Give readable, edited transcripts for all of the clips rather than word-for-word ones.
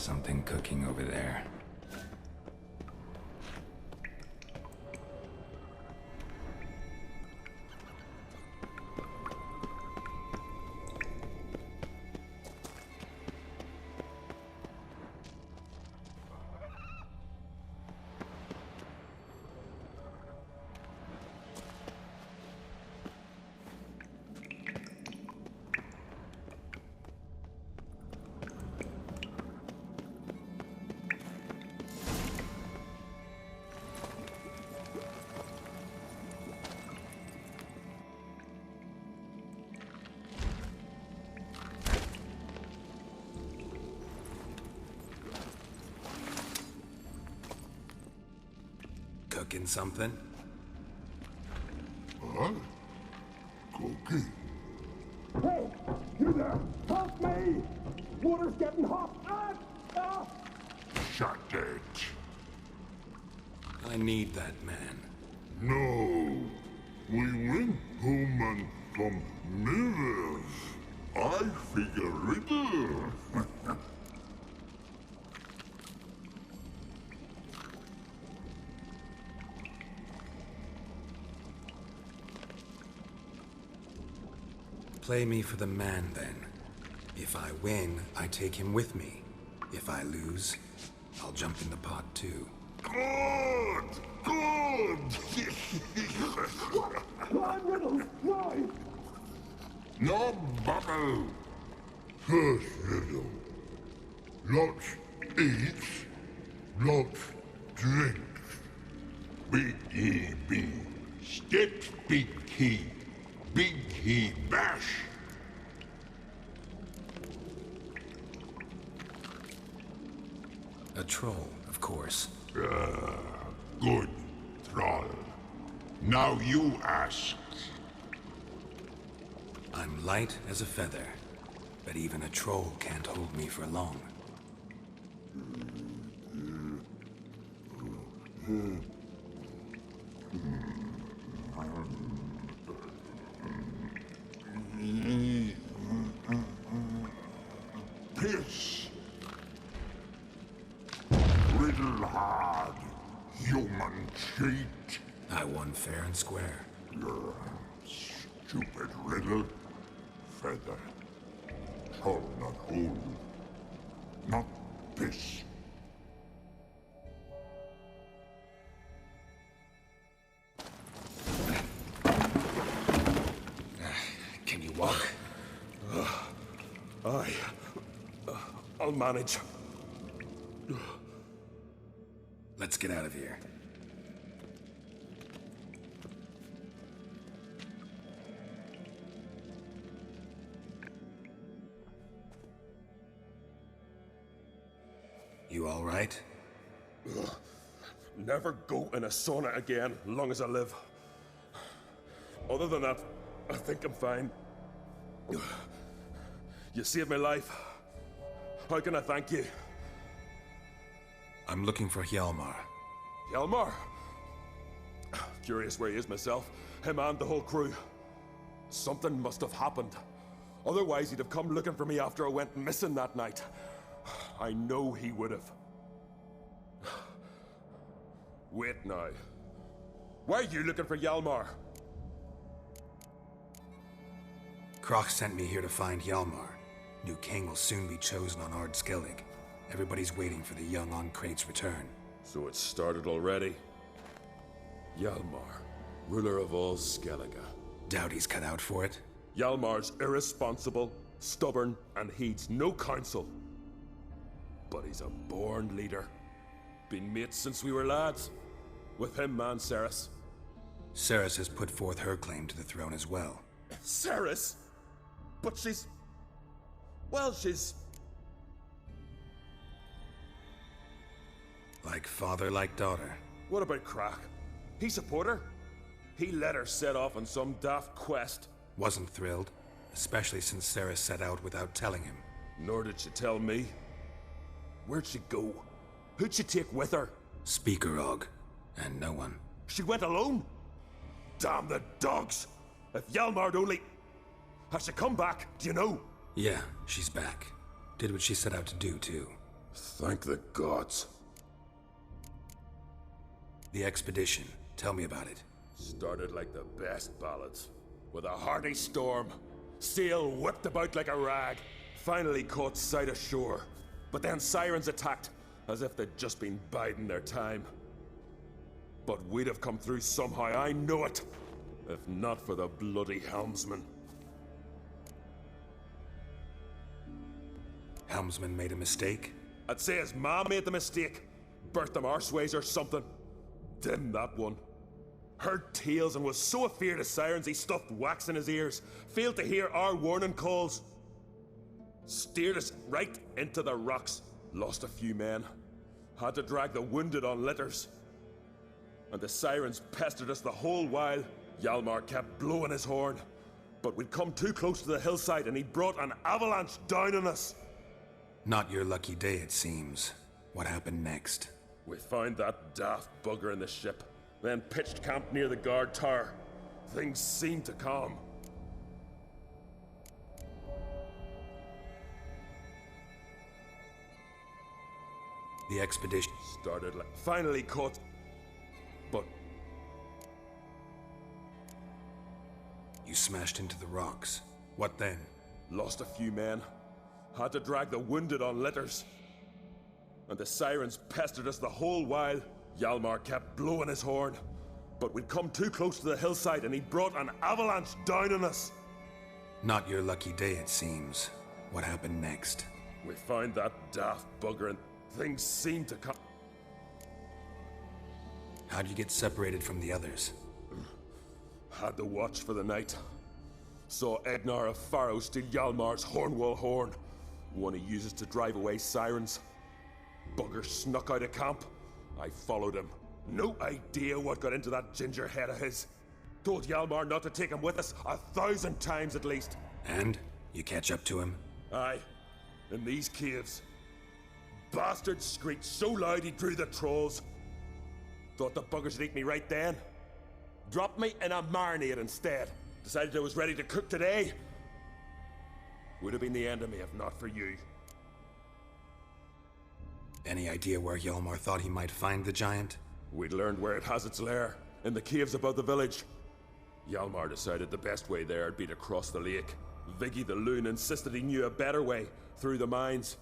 Something cooking over there. Cooking something? Huh? Cookie? Hey! You there! Help me! Water's getting hot! Shut it. I need that man. No. We went home and some mirrors. I figure riddle. Play me for the man, then. If I win, I take him with me. If I lose, I'll jump in the pot too. Good! Good! Run, Riddles! Run! No bubble! First riddle. Lots eats, lots drinks. B-E-B. Steps big key. Big key bash. A troll, of course. Good, troll. Now you ask. I'm light as a feather, but even a troll can't hold me for long. Piss. Riddle hard. Human cheat. I won fair and square. Stupid riddle. Feather. Troll not hole. Not piss. Can you walk? I'll manage. Let's get out of here. You all right? Never go in a sauna again, long as I live. Other than that, I think I'm fine. You saved my life. How can I thank you? I'm looking for Hjalmar. Hjalmar? Curious where he is myself. Him and the whole crew. Something must have happened. Otherwise, he'd have come looking for me after I went missing that night. I know he would have. Wait now. Why are you looking for Hjalmar? Kroch sent me here to find Hjalmar. New king will soon be chosen on Ard Skellig. Everybody's waiting for the young Ancrate's return. So it's started already. Hjalmar, ruler of all Skellige. Doubt he's cut out for it. Hjalmar's irresponsible, stubborn, and heeds no counsel. But he's a born leader. Been mates since we were lads. With him and Ceres. Ceres has put forth her claim to the throne as well. Ceres? But she's... well, she's... Like father, like daughter. What about Crach? He support her? He let her set off on some daft quest. Wasn't thrilled, especially since Ceres set out without telling him. Nor did she tell me. Where'd she go? Who'd she take with her? Speakerog, and no one. She went alone? Damn the dogs! If Hjalmar'd only... Has she come back? Do you know? Yeah, she's back. Did what she set out to do, too. Thank the gods. The expedition. Tell me about it. Started like the best ballads. With a hearty storm. Sail whipped about like a rag. Finally caught sight of shore. But then sirens attacked, as if they'd just been biding their time. But we'd have come through somehow, I know it. If not for the bloody helmsman. Helmsman made a mistake? I'd say his ma made the mistake. Birthed him arseways or something. Didn't that one. Heard tales and was so afeard of sirens he stuffed wax in his ears. Failed to hear our warning calls. Steered us right into the rocks. Lost a few men. Had to drag the wounded on litters. And the sirens pestered us the whole while. Hjalmar kept blowing his horn. But we'd come too close to the hillside and he brought an avalanche down on us. Not your lucky day, it seems. What happened next? We found that daft bugger in the ship, then pitched camp near the guard tower. Things seemed to calm. The expedition Started like... Finally caught... But... You smashed into the rocks. What then? Lost a few men. Had to drag the wounded on litters. And the sirens pestered us the whole while. Hjalmar kept blowing his horn. But we'd come too close to the hillside and he brought an avalanche down on us. Not your lucky day, it seems. What happened next? We found that daft bugger and things seemed to come... How'd you get separated from the others? Had to watch for the night. Saw Egnar of Faro steal Hjalmar's Hornwall horn. One he uses to drive away sirens. Bugger snuck out of camp. I followed him. No idea what got into that ginger head of his. Told Hjalmar not to take him with us 1,000 times at least. And? You catch up to him? Aye. In these caves. Bastard screeched so loud he drew the trolls. Thought the buggers would eat me right then. Dropped me in a marinade instead. Decided I was ready to cook today. Would have been the end of me if not for you. Any idea where Hjalmar thought he might find the giant? We'd learned where it has its lair, in the caves above the village. Hjalmar decided the best way there would be to cross the lake. Viggy the loon insisted he knew a better way, through the mines.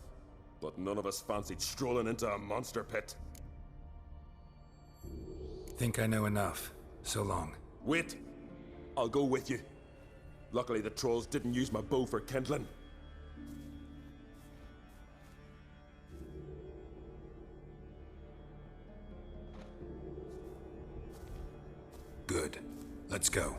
But none of us fancied strolling into a monster pit. Think I know enough. So long. Wait! I'll go with you. Luckily the trolls didn't use my bow for kindling. Good. Let's go.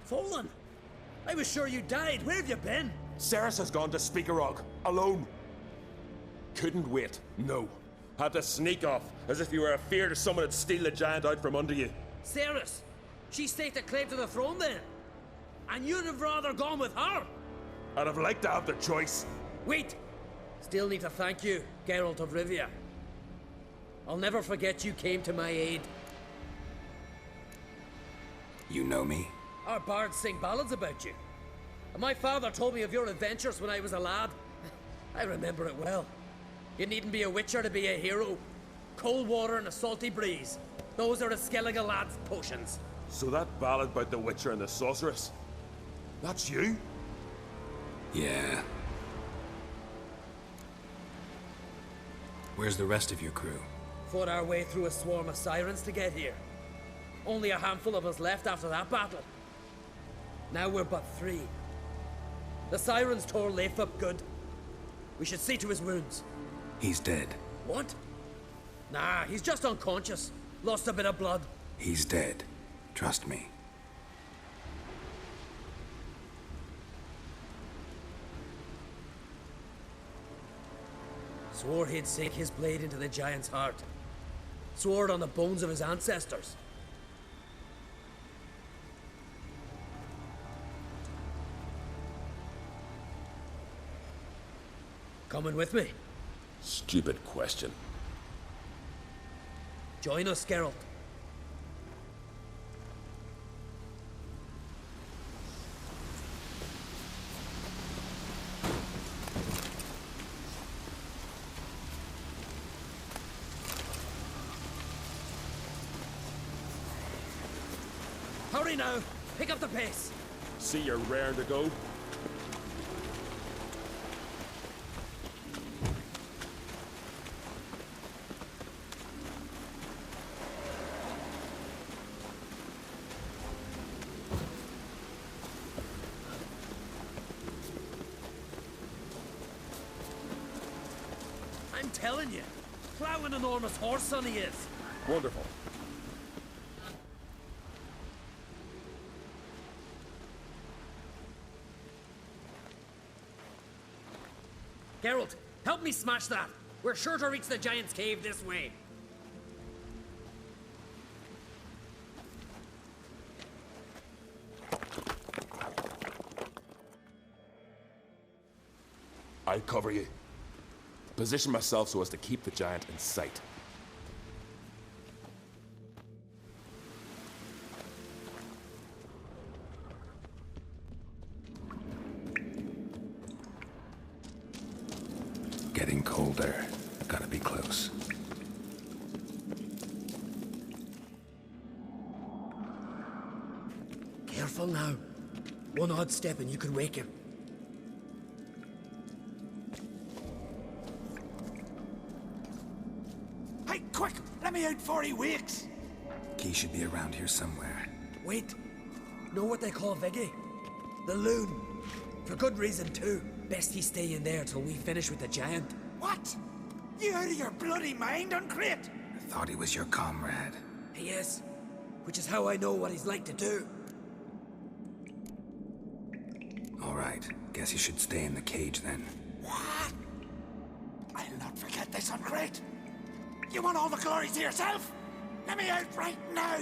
Fallen? I was sure you died. Where have you been? Ceres has gone to Speakerog, alone. Couldn't wait, no. Had to sneak off, as if you were afeard of someone would steal the giant out from under you. Ceres? She staked a claim to the throne then? And you'd have rather gone with her? I'd have liked to have the choice. Wait! Still need to thank you, Geralt of Rivia. I'll never forget you came to my aid. You know me? Our bards sing ballads about you. And my father told me of your adventures when I was a lad. I remember it well. You needn't be a witcher to be a hero. Cold water and a salty breeze. Those are a Skellige lad's potions. So that ballad about the Witcher and the Sorceress, that's you? Yeah. Where's the rest of your crew? Fought our way through a swarm of sirens to get here. Only a handful of us left after that battle. Now we're but 3. The sirens tore Leif up good. We should see to his wounds. He's dead. What? Nah, he's just unconscious. Lost a bit of blood. He's dead. Trust me. Swore he'd sink his blade into the giant's heart. Swore it on the bones of his ancestors. Coming with me? Stupid question. Join us, Geralt. Hurry now! Pick up the pace! See you're raring to go? I'm telling you, plow an enormous horse son he is. Wonderful. Geralt, help me smash that. We're sure to reach the giant's cave this way. I'll cover you. Position myself so as to keep the giant in sight. Getting colder. Gotta be close. Careful now. One odd step and you could wake him. Hey, quick! Let me out before he wakes! Key should be around here somewhere. Wait. Know what they call Viggy? The loon. For good reason too. Best he stay in there till we finish with the giant. What? You out of your bloody mind, Uncrate? I thought he was your comrade. He is. Which is how I know what he's like to do. All right. Guess you should stay in the cage then. What? I'll not forget this, Uncrate. You want all the glory to yourself? Let me out right now!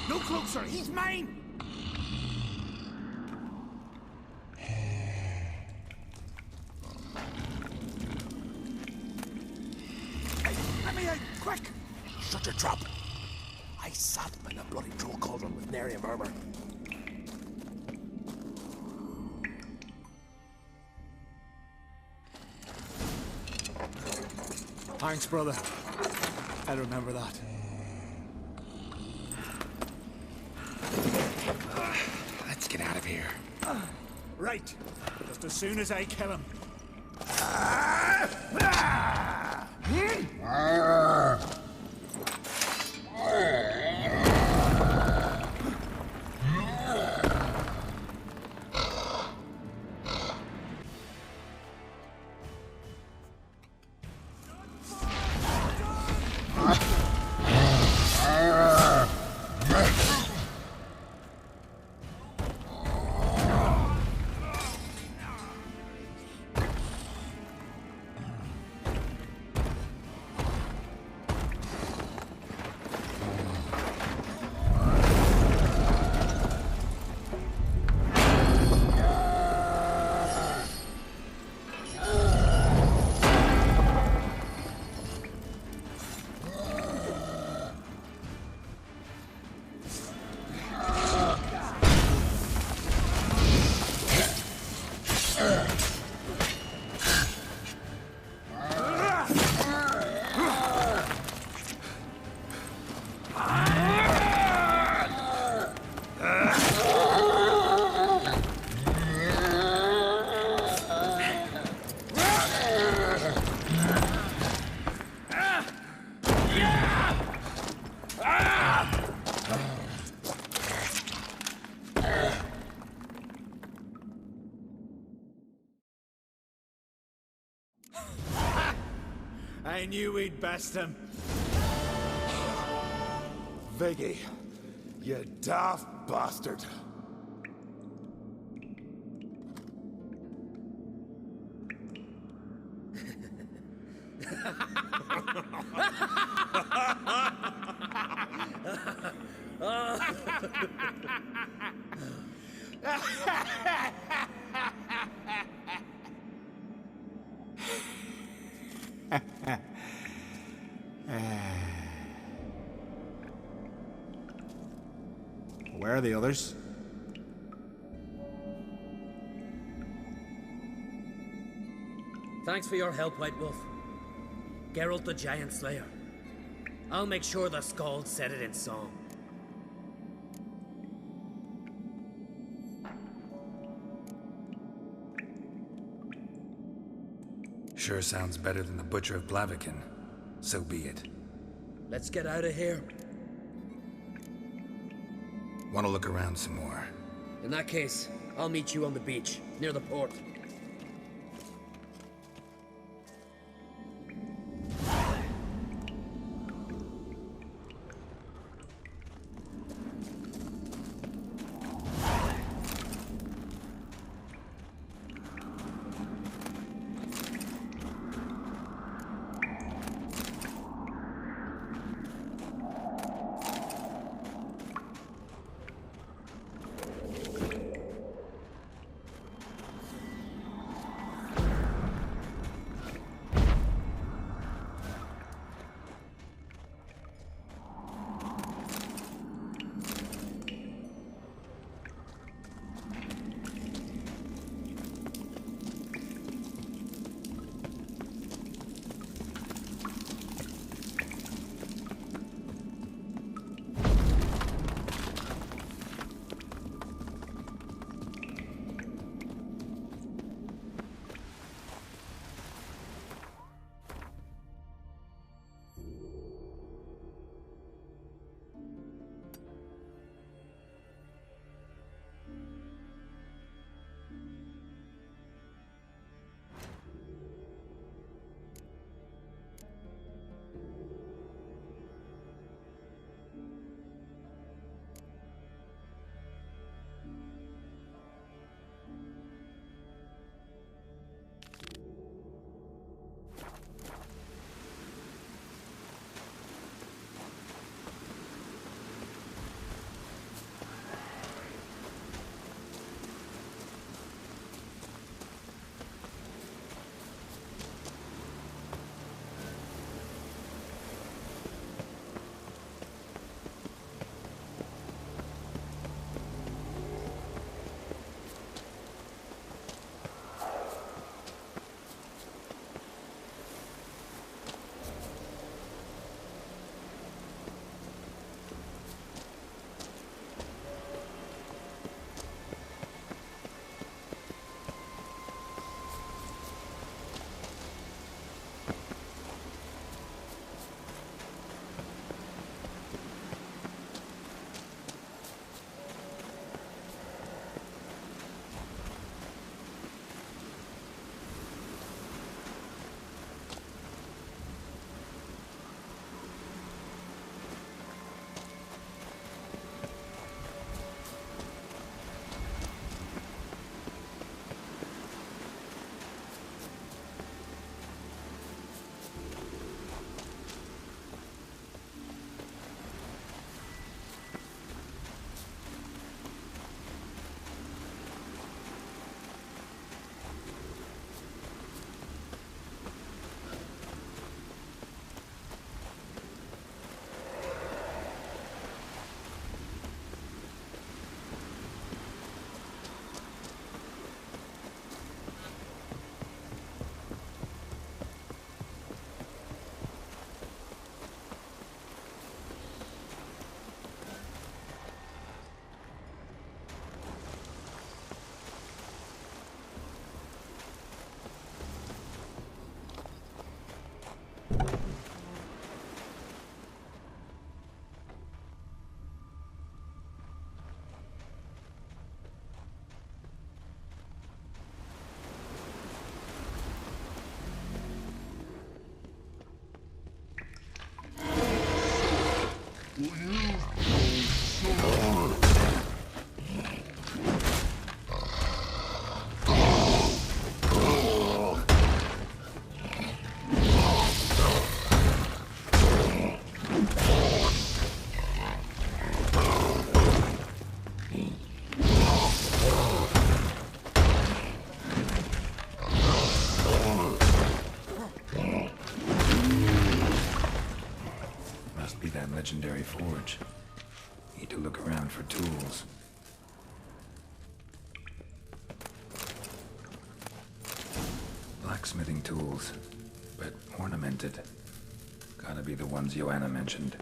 No closer, he's mine! Hey, let me out, quick! Shut your trap! I sat by the bloody troll cauldron with nary a murmur. Thanks, brother. I'll remember that. Let's get out of here. Right. Just as soon as I kill him. Ah! I knew we'd best him. Viggy, you daft bastard. Where are the others? Thanks for your help, White Wolf. Geralt the Giant Slayer. I'll make sure the Skald said it in song. Sure sounds better than the Butcher of Blaviken. So be it. Let's get out of here. Want to look around some more? In that case, I'll meet you on the beach, near the port. legendary forge. Need to look around for tools. Blacksmithing tools, but ornamented. Gotta be the ones Joanna mentioned.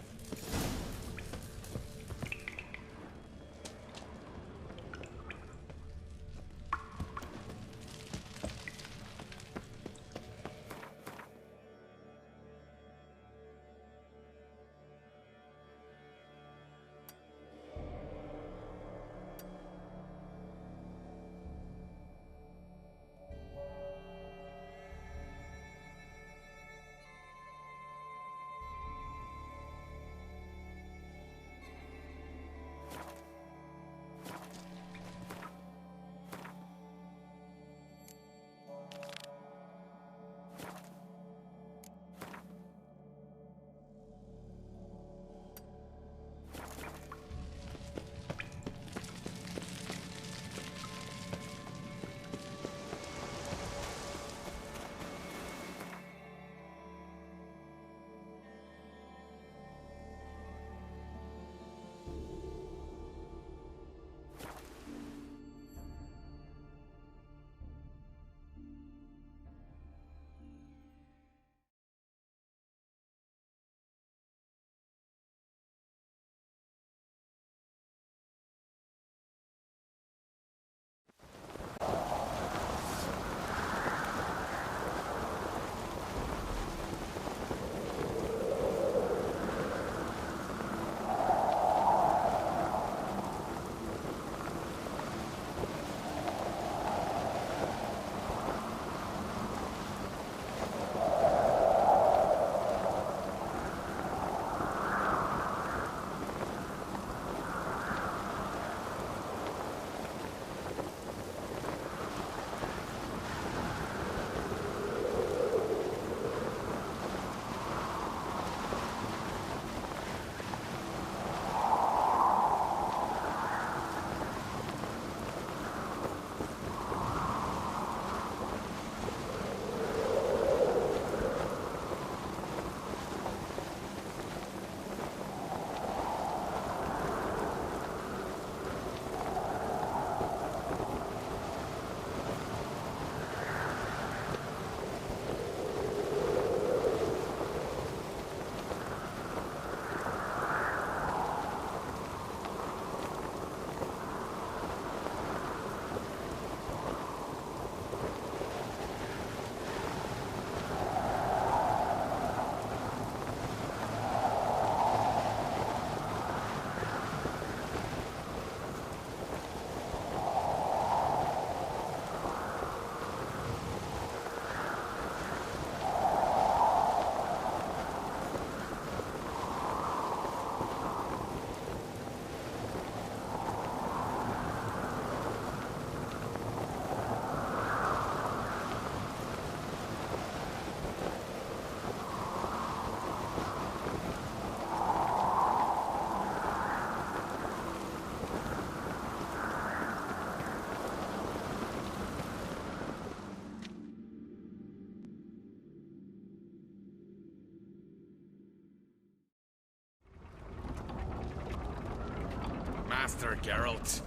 Master Geralt.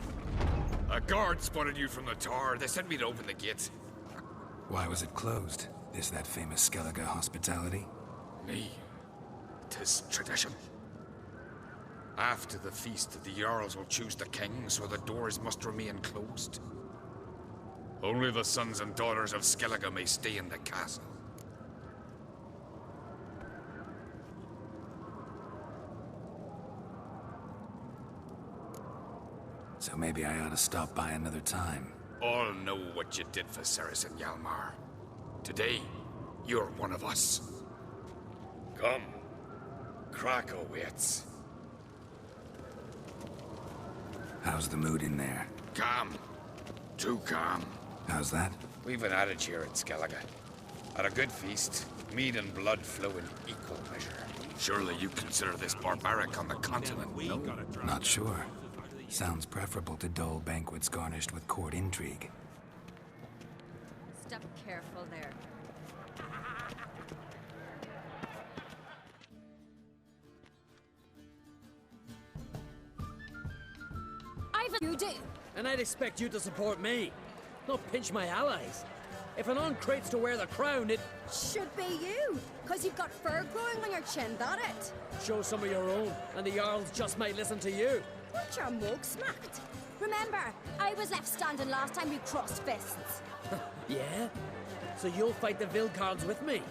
A guard spotted you from the tower. They sent me to open the gate. Why was it closed? Is that famous Skellige hospitality? Me. 'Tis tradition. After the feast, the Jarls will choose the king, so the doors must remain closed. Only the sons and daughters of Skellige may stay in the castle. So maybe I ought to stop by another time. All know what you did for Ceres and Hjalmar. Today, you're one of us. Come. Krakow waits. How's the mood in there? Calm. Too calm. How's that? We've an adage here at Skellige. At a good feast, mead and blood flow in equal measure. Surely you consider this barbaric on the continent, no? Not sure. Sounds preferable to dull banquets garnished with court intrigue. Step careful there. You do? And I'd expect you to support me, not pinch my allies. If an on-crate's to wear the crown, it... Should be you, because you've got fur growing on your chin, that it? Show some of your own, and the Jarls just might listen to you. Want your mug smacked? Remember, I was left standing last time you crossed fists. Yeah? So you'll fight the Vilcards with me?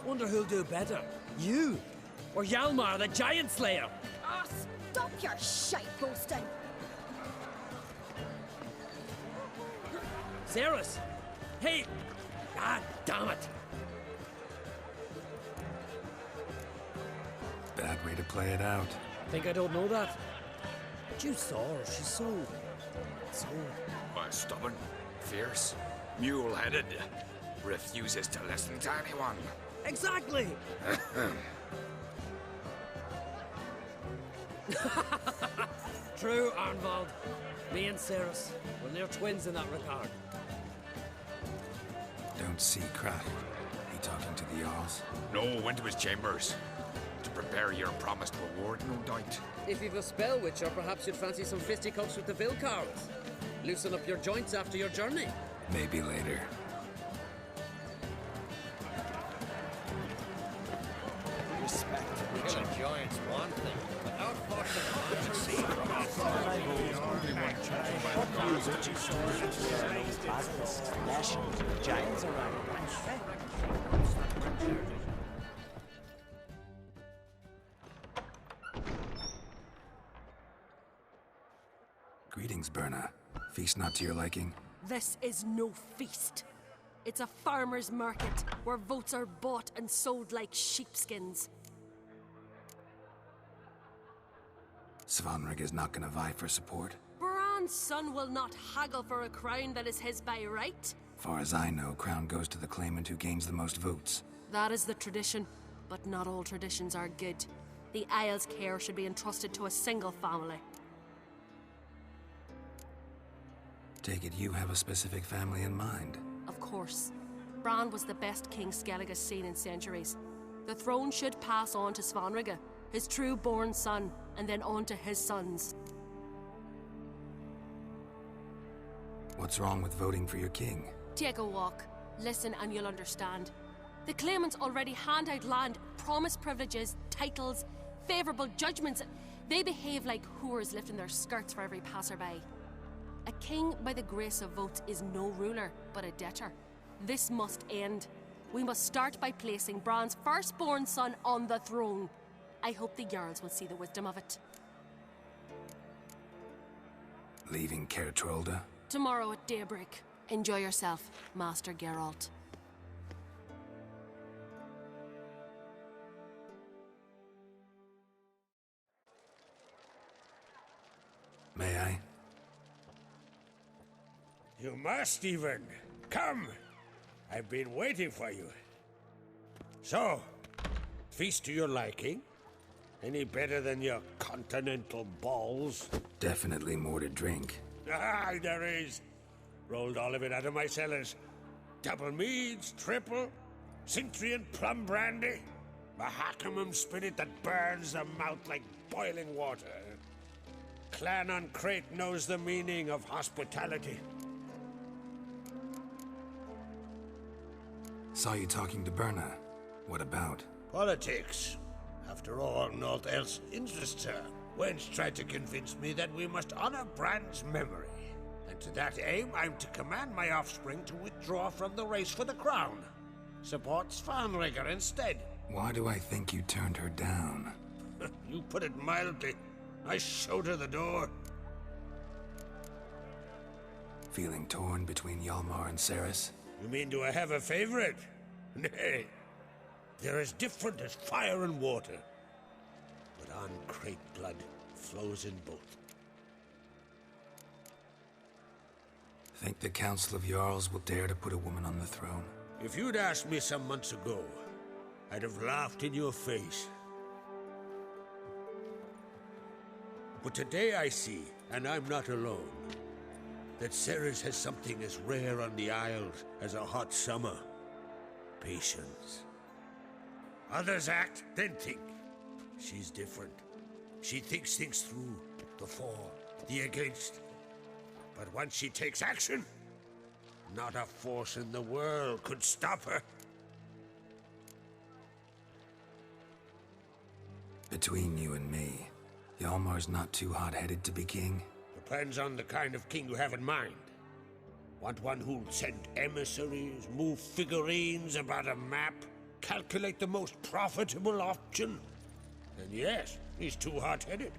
Wonder who'll do better, you or Hjalmar the Giant Slayer? Ah, stop your shite boasting! Cerys! Hey! God damn it! Bad way to play it out. Think I don't know that? But you saw her, she's so... Why, stubborn, fierce, mule-headed, refuses to listen to anyone. Exactly! True, Arnvald. Me and Cerys, well, they're twins in that regard. Don't see Crack. He talking to the Jarls? No, went to his chambers. To prepare your promised reward, no doubt. If you've a spell witcher, perhaps you'd fancy some fisticuffs with the Vilcards. Loosen up your joints after your journey. Maybe later. Killing giants one thing, but outfoxing Giants around. Greetings, Berna. Feast not to your liking? This is no feast. It's a farmer's market where votes are bought and sold like sheepskins. Svanrig is not gonna vie for support. Bran's son will not haggle for a crown that is his by right. Far as I know, crown goes to the claimant who gains the most votes. That is the tradition, but not all traditions are good. The Isle's care should be entrusted to a single family. Take it you have a specific family in mind. Of course. Bran was the best king Skellig has seen in centuries. The throne should pass on to Svanrige, his true-born son, and then on to his sons. What's wrong with voting for your king? Take a walk. Listen and you'll understand. The claimants already hand out land, promise privileges, titles, favourable judgments. They behave like whores lifting their skirts for every passerby. A king by the grace of votes is no ruler, but a debtor. This must end. We must start by placing Bran's firstborn son on the throne. I hope the Jarls will see the wisdom of it. Leaving Caer Trolda? Tomorrow at daybreak. Enjoy yourself, Master Geralt. May I? You must even. Come! I've been waiting for you. So, feast to your liking? Any better than your continental balls? Definitely more to drink. Ah, there is. Rolled all of it out of my cellars. Double meads, triple, Cintrian plum brandy, Mahakimum spirit that burns the mouth like boiling water. Clan on Crate knows the meaning of hospitality. Saw you talking to Berna. What about? Politics. After all, naught else interests her. Wench tried to convince me that we must honor Bran's memory. And to that aim, I'm to command my offspring to withdraw from the race for the crown. Support Svanrige instead. Why do I think you turned her down? You put it mildly. I showed her the door. Feeling torn between Hjalmar and Cerys? You mean, do I have a favorite? Nay. They're as different as fire and water. But on Crate blood flows in both. Think the Council of Jarls will dare to put a woman on the throne? If you'd asked me some months ago, I'd have laughed in your face. But today I see, and I'm not alone, that Cerys has something as rare on the Isles as a hot summer. Patience. Others act, then think. She's different. She thinks things through. The for, the against. But once she takes action, not a force in the world could stop her. Between you and me, Hjalmar's not too hot-headed to be king? Depends on the kind of king you have in mind. Want one who'll send emissaries, move figurines about a map, calculate the most profitable option? Then yes, he's too hot-headed.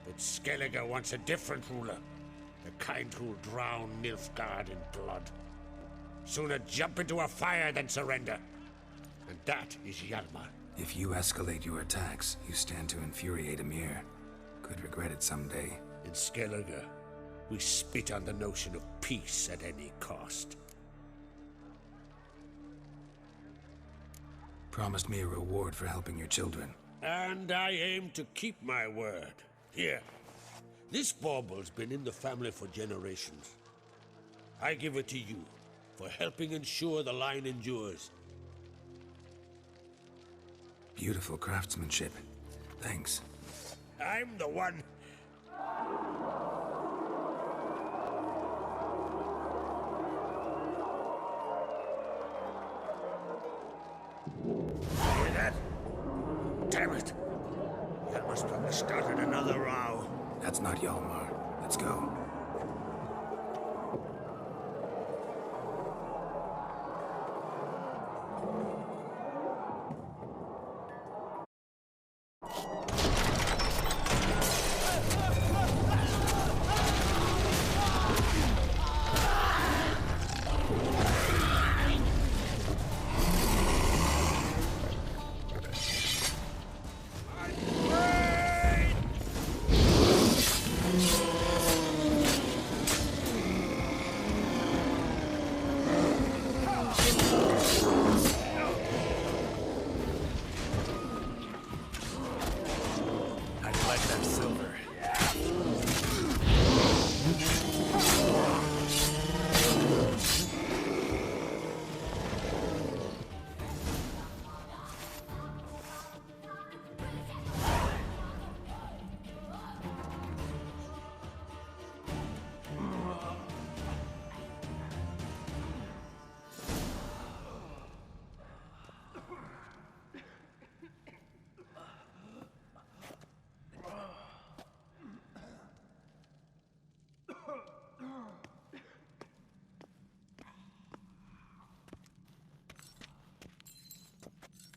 But Skellige wants a different ruler. The kind who'll drown Nilfgaard in blood. Sooner jump into a fire than surrender. And that is Hjalmar. If you escalate your attacks, you stand to infuriate Emir. Could regret it someday. In Skellige, we spit on the notion of peace at any cost. Promised me a reward for helping your children. And I aim to keep my word. Here. This bauble's been in the family for generations. I give it to you for helping ensure the line endures. Beautiful craftsmanship. Thanks. I'm the one. Hear that? Damn it! Hjalmar's probably started another row. That's not Hjalmar. Let's go.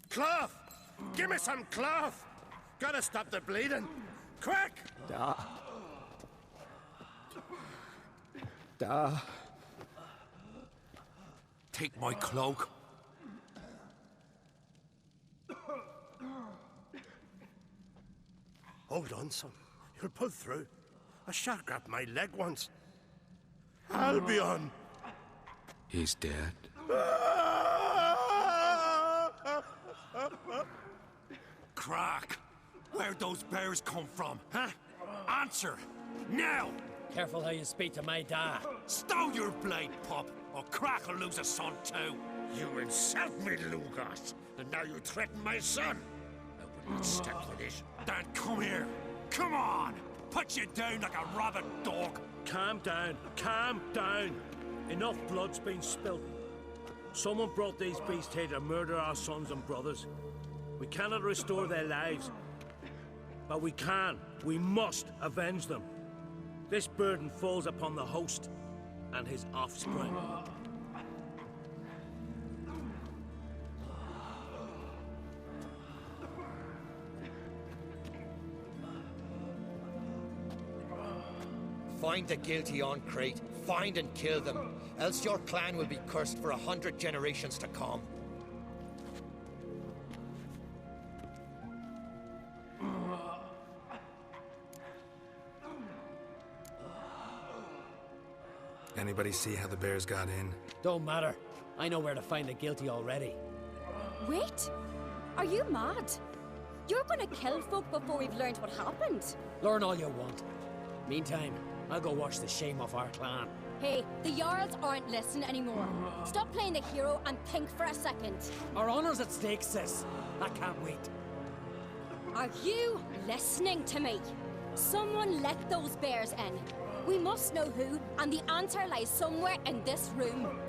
Cloth! Give me some cloth! Gotta stop the bleeding! Quick! Take my cloak. Hold on, son. You'll pull through. A shark grabbed my leg once. Albion! He's dead. Crack! Where'd those bears come from, huh? Answer! Now! Careful how you speak to my dad. Stow your blade, pup, or Crack will lose a son too. You insult me, Lugas, and now you threaten my son. I wouldn't step for this. Dan, come here. Come on! Put you down like a rabid dog. Calm down. Calm down. Enough blood's been spilt. Someone brought these beasts here to murder our sons and brothers. We cannot restore their lives. But we must avenge them. This burden falls upon the host and his offspring. Find the guilty on Crate, find and kill them, else your clan will be cursed for 100 generations to come. Anybody see how the bears got in? Don't matter. I know where to find the guilty already. Wait! Are you mad? You're gonna kill folk before we've learned what happened. Learn all you want. Meantime, I'll go wash the shame off our clan. Hey, the Jarls aren't listening anymore. Stop playing the hero and think for a second. Our honor's at stake, sis. I can't wait. Are you listening to me? Someone let those bears in. We must know who, and the answer lies somewhere in this room.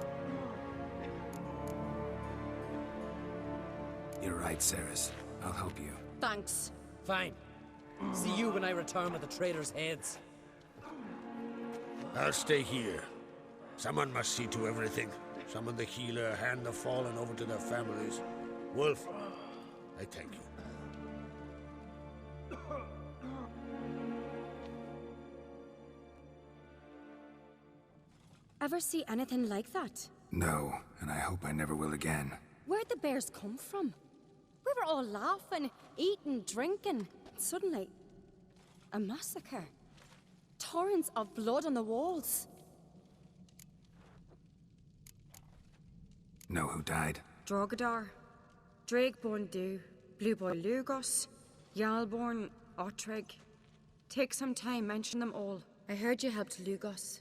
You're right, Ceres. I'll help you. Thanks. Fine. See you when I return with the traitors' heads. I'll stay here. Someone must see to everything. Summon the healer, hand the fallen over to their families. Wolf, I thank you. Ever see anything like that? No, and I hope I never will again. Where'd the bears come from? We were all laughing, eating, drinking. Suddenly, a massacre. Torrents of blood on the walls. Know who died? Drogadar, Drakeborn Du, Blue Boy Lugos, Jarlborn, Ottrig. Take some time, mention them all. I heard you helped Lugos,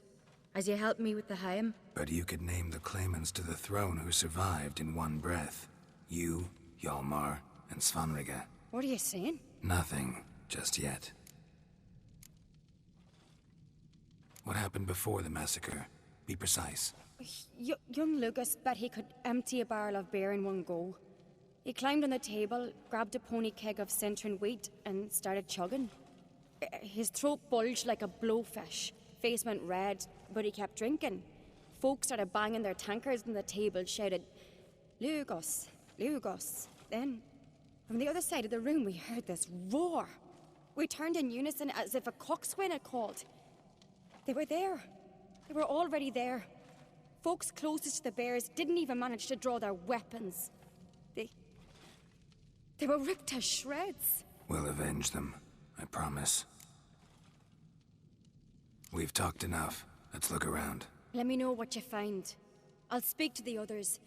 as you helped me with the Haim. But you could name the claimants to the throne who survived in one breath. You, Hjalmar, and Svanrige. What are you saying? Nothing, just yet. What happened before the massacre? Be precise. Young Lucas bet he could empty a barrel of beer in one go. He climbed on the table, grabbed a pony keg of Centron wheat, and started chugging. His throat bulged like a blowfish. Face went red, but he kept drinking. Folks started banging their tankards on the table, shouted, "Lugos, Lugos." Then, from the other side of the room, we heard this roar. We turned in unison as if a coxswain had called. They were there. They were already there. Folks closest to the bears didn't even manage to draw their weapons. They were ripped to shreds. We'll avenge them, I promise. We've talked enough. Let's look around. Let me know what you find. I'll speak to the others.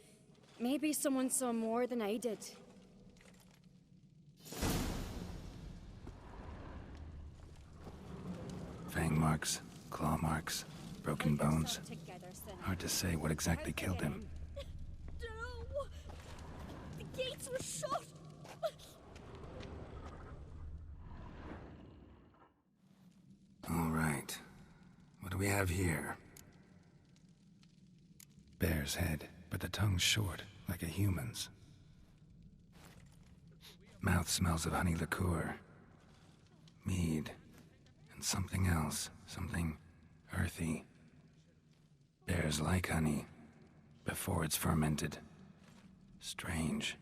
Maybe someone saw more than I did. Fang marks, claw marks, broken bones. Hard to say what exactly killed him. No! The gates were shut! All right. What do we have here? Bear's head, but the tongue's short, like a human's. Mouth smells of honey liqueur. Mead. And something else. Something earthy. Bears like honey. Before it's fermented. Strange.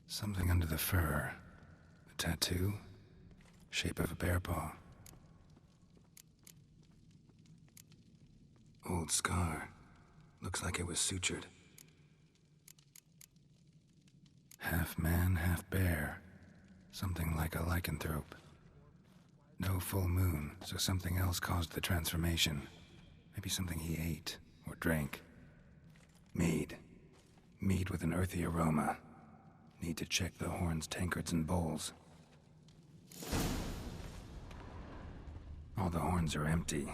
Something under the fur. A tattoo. Shape of a bear paw. Old scar. Looks like it was sutured. Half man, half bear. Something like a lycanthrope. No full moon, so something else caused the transformation. Maybe something he ate or drank. Mead. Mead with an earthy aroma. Need to check the horns, tankards, and bowls. All the horns are empty.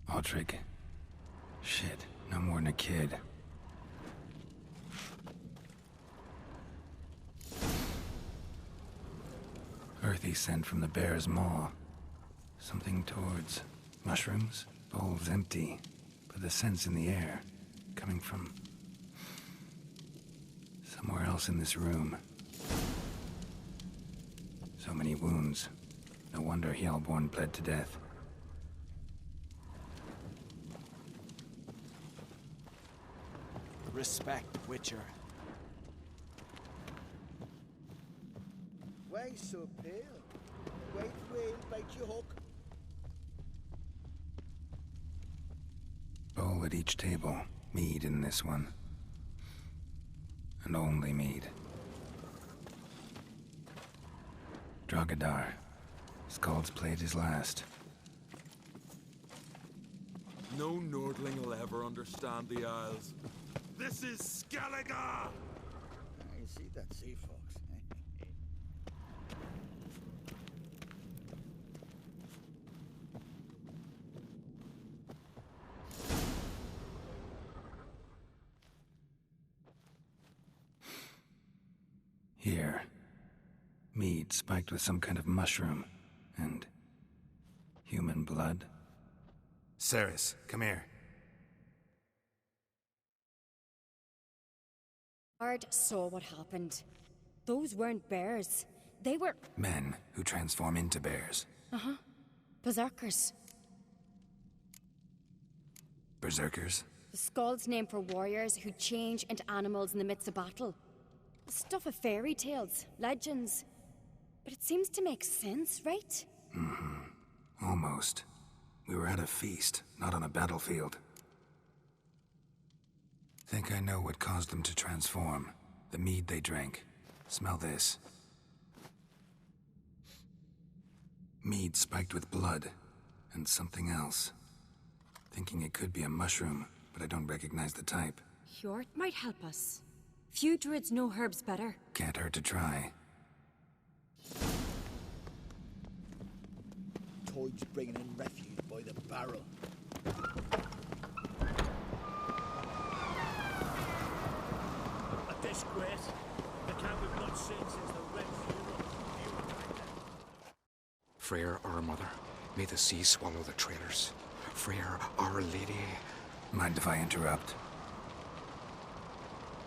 Ottrig. Shit, no more than a kid. Earthy scent from the bear's maw. Something towards mushrooms. Bowls empty, but the scent's in the air. Coming from somewhere else in this room. So many wounds. No wonder Hjalborn bled to death. Respect, Witcher. Why so pale? White whale bite your hook. Bowl at each table. Mead in this one. And only mead. Drogadar. Skald's played his last. No Nordling will ever understand the Isles. This is Skellige! I see that sea fox. Here. Mead spiked with some kind of mushroom. And... human blood. Ceres, come here. Ard saw what happened. Those weren't bears. They were... Men who transform into bears. Uh-huh. Berserkers. Berserkers? The Skald's name for warriors who change into animals in the midst of battle. Stuff of fairy tales, legends. But it seems to make sense, right? Mm-hmm. Almost. We were at a feast, not on a battlefield. Think I know what caused them to transform. The mead they drank. Smell this. Mead spiked with blood. And something else. Thinking it could be a mushroom, but I don't recognize the type. Hjort might help us. Few druids know herbs better. Can't hurt to try. Toad's bringing in refuse by the barrel. A disgrace. The camp we've not seen since the Red Funeral. Freyr, our mother, may the sea swallow the traitors. Freyr, our lady. Mind if I interrupt?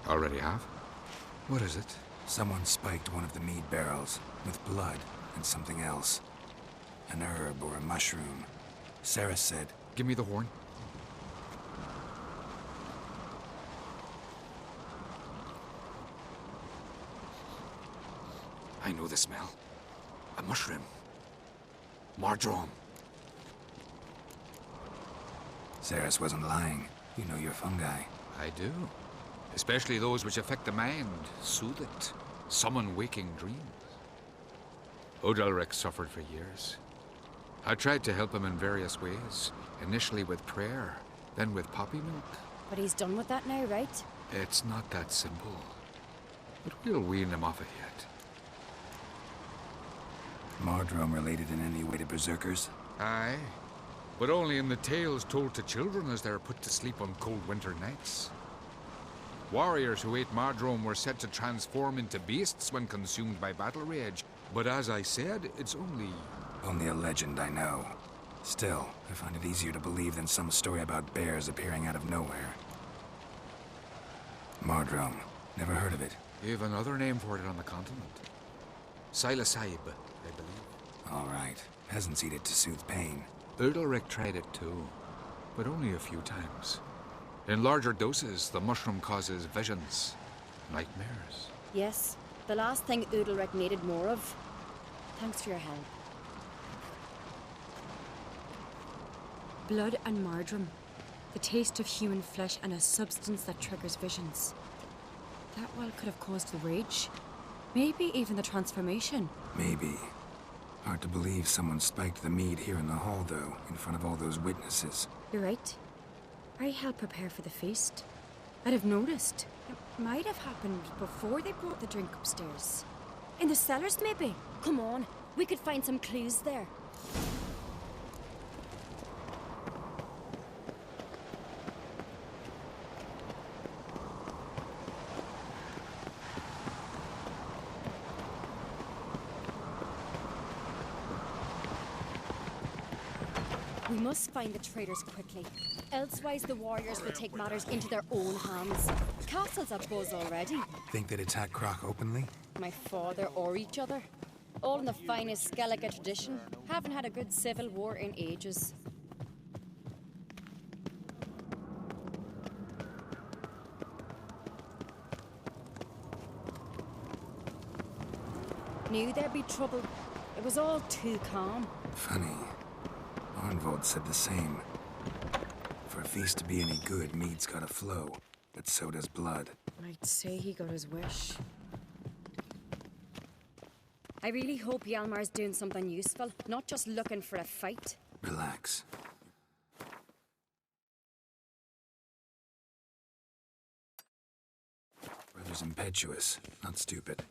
Already have? What is it? Someone spiked one of the mead barrels with blood and something else. An herb or a mushroom. Sarah said... Give me the horn. I know the smell. A mushroom. Mardrome. Ceres wasn't lying. You know your fungi. I do. Especially those which affect the mind, soothe it, summon waking dreams. Odalric suffered for years. I tried to help him in various ways, initially with prayer, then with poppy milk. But he's done with that now, right? It's not that simple. But we'll wean him off it yet. Mardrome related in any way to berserkers? Aye, but only in the tales told to children as they're put to sleep on cold winter nights. Warriors who ate Mardrome were said to transform into beasts when consumed by battle rage. But as I said, it's only a legend, I know. Still, I find it easier to believe than some story about bears appearing out of nowhere. Mardrome. Never heard of it. You have another name for it on the continent. Silasib, I believe. All right. Peasants eat it to soothe pain. Udalric tried it too, but only a few times. In larger doses, the mushroom causes visions, nightmares. Yes, the last thing Udalric needed more of. Thanks for your help. Blood and Mardrome. The taste of human flesh and a substance that triggers visions. That well could have caused the rage. Maybe even the transformation. Maybe. Hard to believe someone spiked the mead here in the hall, though, in front of all those witnesses. You're right. I helped prepare for the feast. I'd have noticed. It might have happened before they brought the drink upstairs. In the cellars, maybe? Come on, we could find some clues there. We must find the traitors quickly. Elsewise, the warriors will take matters into their own hands. The castle's abuzz already. Think they'd attack Croc openly? My father or each other. All in the finest Skellige tradition. Haven't had a good civil war in ages. Knew there'd be trouble. It was all too calm. Funny. Arnvold said the same. For a feast to be any good, mead's gotta flow, but so does blood. I'd say he got his wish. I really hope Hjalmar's doing something useful, not just looking for a fight. Relax. Brother's impetuous, not stupid.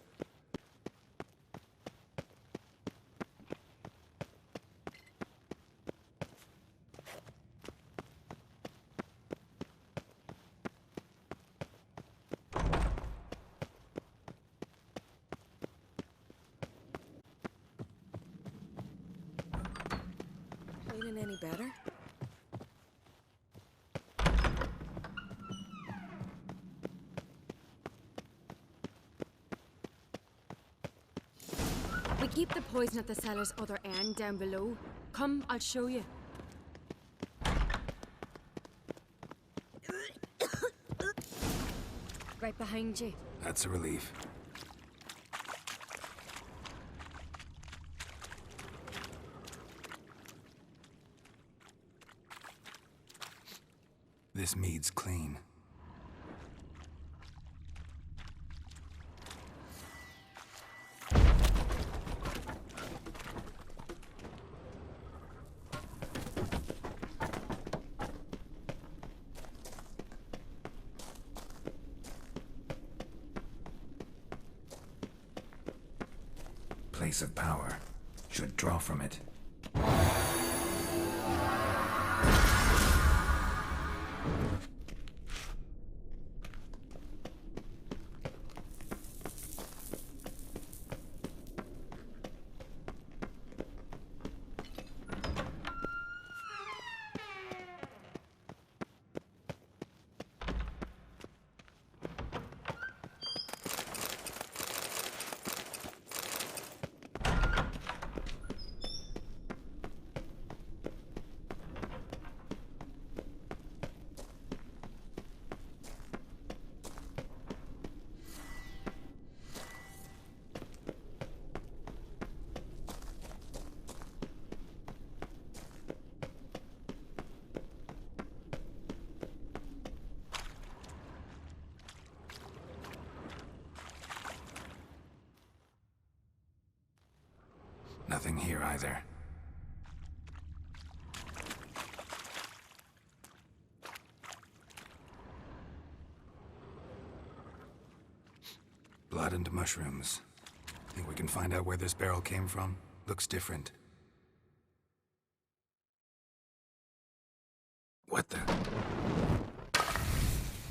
keep the poison at the cellar's other end down below. Come, I'll show you. Right behind you. That's a relief. This mead's clean. Place of power. Should draw from it. Nothing here either. Blood and mushrooms. Think we can find out where this barrel came from? Looks different. What the?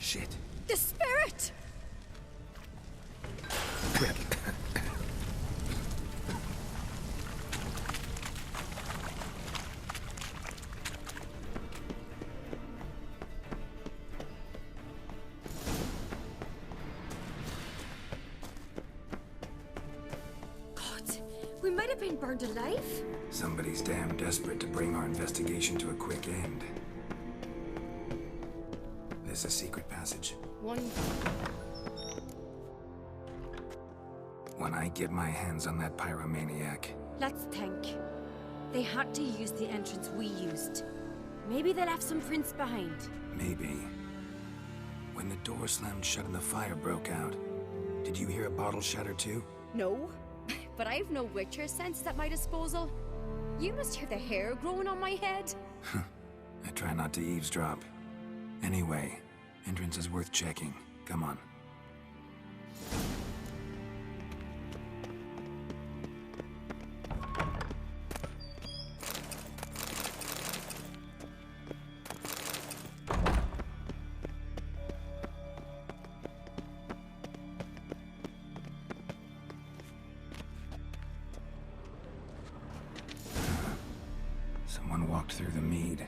Shit. The spirit! We might have been burned alive. Somebody's damn desperate to bring our investigation to a quick end. There's a secret passage. When I get my hands on that pyromaniac... Let's think. They had to use the entrance we used. Maybe they left some prints behind. Maybe. When the door slammed shut and the fire broke out, did you hear a bottle shatter too? No. But I've no Witcher senses at my disposal. You must hear the hair growing on my head. I try not to eavesdrop. Anyway, entrance is worth checking. Come on. Someone walked through the mead.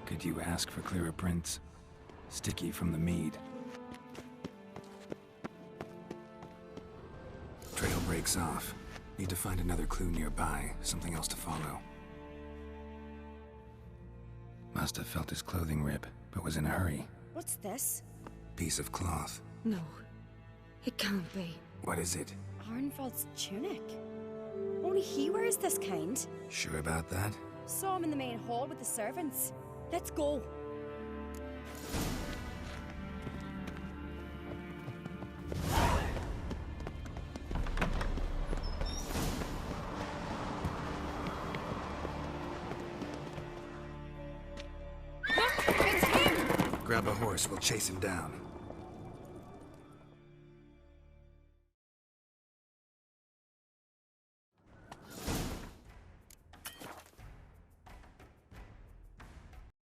Could you ask for clearer prints? Sticky from the mead. Trail breaks off. Need to find another clue nearby, something else to follow. Must have felt his clothing rip, but was in a hurry. What's this? Piece of cloth. No, it can't be. What is it? Arnvald's tunic. Only he wears this kind. Sure about that? Saw him in the main hall with the servants. Let's go. Grab a horse, we'll chase him down.